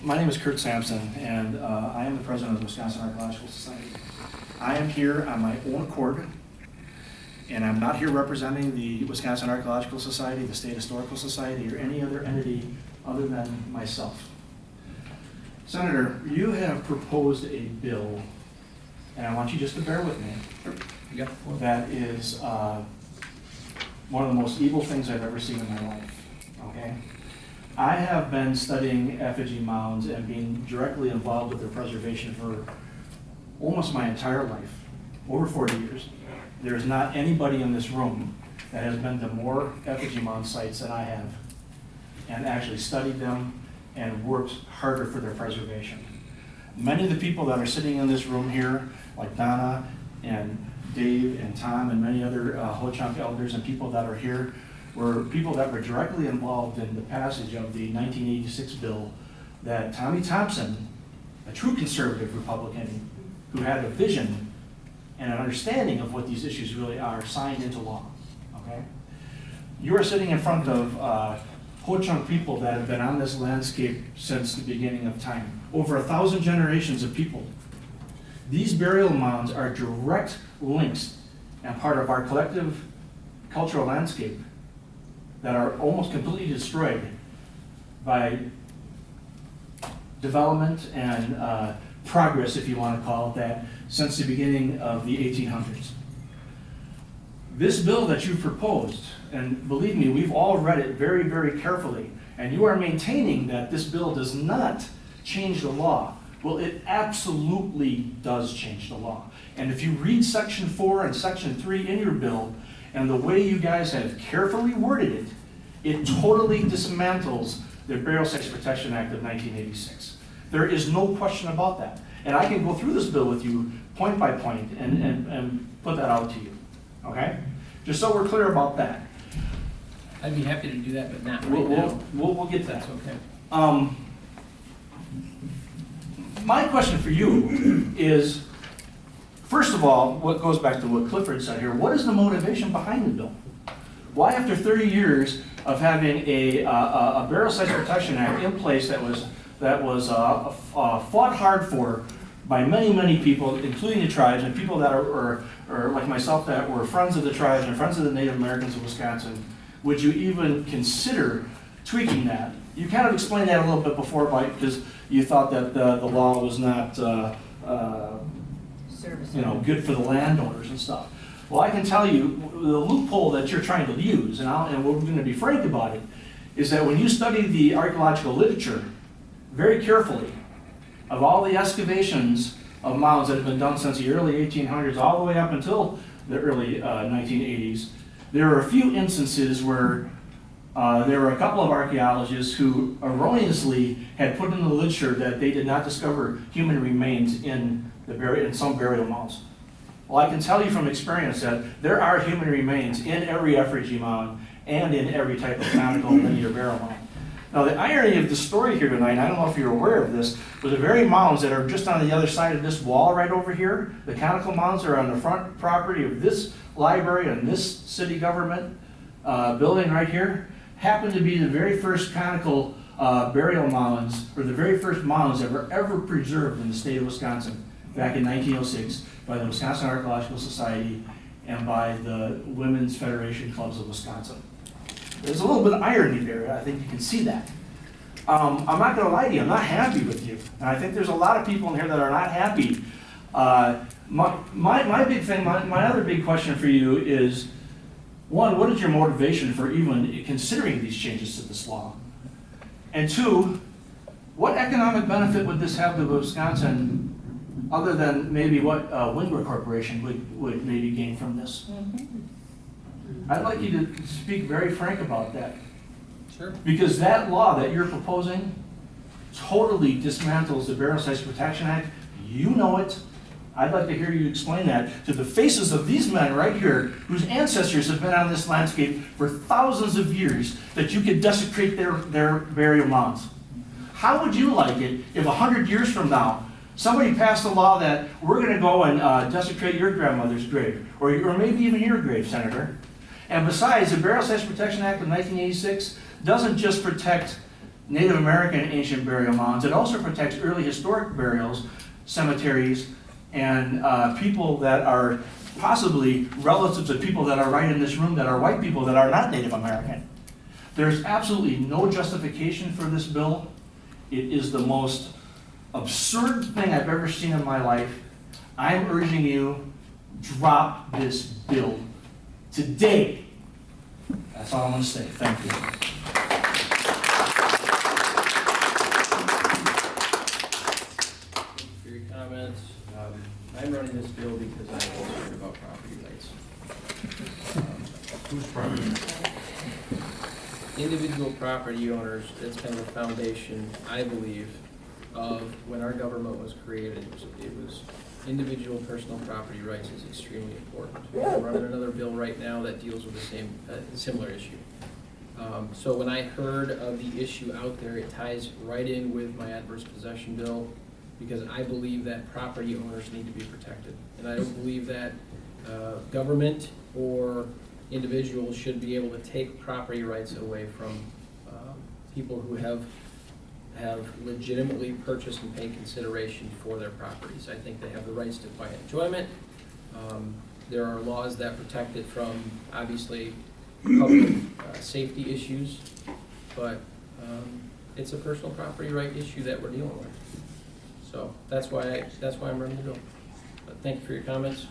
My name is Kurt Sampson, and I am the president of the Wisconsin Archaeological Society. I am here on my own accord, and I'm not here representing the Wisconsin Archaeological Society, the State Historical Society, or any other entity other than myself. Senator, you have proposed a bill, and I want you just to bear with me. Yep. That is one of the most evil things I've ever seen in my life, okay? I have been studying effigy mounds and being directly involved with their preservation for almost my entire life, over 40 years. There is not anybody in this room that has been to more effigy mound sites than I have, and actually studied them and worked harder for their preservation. Many of the people that are sitting in this room here, like Donna and Dave and Tom and many other Ho-Chunk elders and people that are here, were people that were directly involved in the passage of the 1986 bill that Tommy Thompson, a true conservative Republican who had a vision and an understanding of what these issues really are, signed into law, okay? You are sitting in front of Ho-Chunk people that have been on this landscape since the beginning of time. Over 1,000 generations of people. These burial mounds are direct links and part of our collective cultural landscape that are almost completely destroyed by development and progress, if you want to call it that, since the beginning of the 1800s. This bill that you proposed, and believe me, we've all read it very, very carefully, and you are maintaining that this bill does not change the law. Well, it absolutely does change the law. And if you read Section 4 and Section 3 in your bill, and the way you guys have carefully worded it, it totally dismantles the Burial Sites Protection Act of 1986. There is no question about that. And I can go through this bill with you point by point and put that out to you, okay? Just so we're clear about that. I'd be happy to do that, but not right now. We'll get to that. That's okay. My question for you is, first of all, what goes back to what Clifford said here, what is the motivation behind the bill? Why, after 30 years of having a Burial Sites Protection Act in place that was fought hard for by many, many people, including the tribes and people that are like myself that were friends of the tribes and friends of the Native Americans of Wisconsin, would you even consider tweaking that? You kind of explained that a little bit before, because you thought that the law was not good for the landowners and stuff. Well, I can tell you, the loophole that you're trying to use, and we're going to be frank about it, is that when you study the archaeological literature very carefully, of all the excavations of mounds that have been done since the early 1800s all the way up until the early 1980s, there are a few instances where there were a couple of archaeologists who erroneously had put in the literature that they did not discover human remains in some burial mounds. Well, I can tell you from experience that there are human remains in every effigy mound and in every type of conical linear burial mound. Now, the irony of the story here tonight, and I don't know if you're aware of this, but the very mounds that are just on the other side of this wall right over here, the conical mounds are on the front property of this library and this city government building right here, happen to be the very first conical burial mounds, or the very first mounds that were ever preserved in the state of Wisconsin back in 1906 by the Wisconsin Archaeological Society and by the Women's Federation Clubs of Wisconsin. There's a little bit of irony there. I think you can see that. I'm not going to lie to you. I'm not happy with you. And I think there's a lot of people in here that are not happy. My big thing, my other big question for you is, one, what is your motivation for even considering these changes to this law? And two, what economic benefit would this have to Wisconsin other than maybe what Windward Corporation would maybe gain from this? I'd like you to speak very frank about that. Sure. Because that law that you're proposing totally dismantles the Burial Sites Protection Act. You know it. I'd like to hear you explain that to the faces of these men right here, whose ancestors have been on this landscape for thousands of years, that you could desecrate their burial mounds. How would you like it if 100 years from now, somebody passed a law that we're going to go and desecrate your grandmother's grave, or maybe even your grave, Senator? And besides, the Burial Sites Protection Act of 1986 doesn't just protect Native American ancient burial mounds. It also protects early historic burials, cemeteries, and people that are possibly relatives of people that are right in this room that are white people that are not Native American. There's absolutely no justification for this bill. It is the most absurd thing I've ever seen in my life. I'm urging you, drop this bill today. That's all I'm going to say. Thank you. Thank you for your comments. I'm running this bill because I'm concerned about property rights. Whose property? Individual property owners, that's kind of the foundation, I believe, of when our government was created. It was individual personal property rights is extremely important. We're running another bill right now that deals with the same, similar issue. So when I heard of the issue out there, it ties right in with my adverse possession bill, because I believe that property owners need to be protected. And I don't believe that government or individuals should be able to take property rights away from people who have legitimately purchased and paid consideration for their properties. I think they have the rights to quiet enjoyment. There are laws that protect it from, obviously, public safety issues, but it's a personal property right issue that we're dealing with. So that's why I'm running the bill. But thank you for your comments.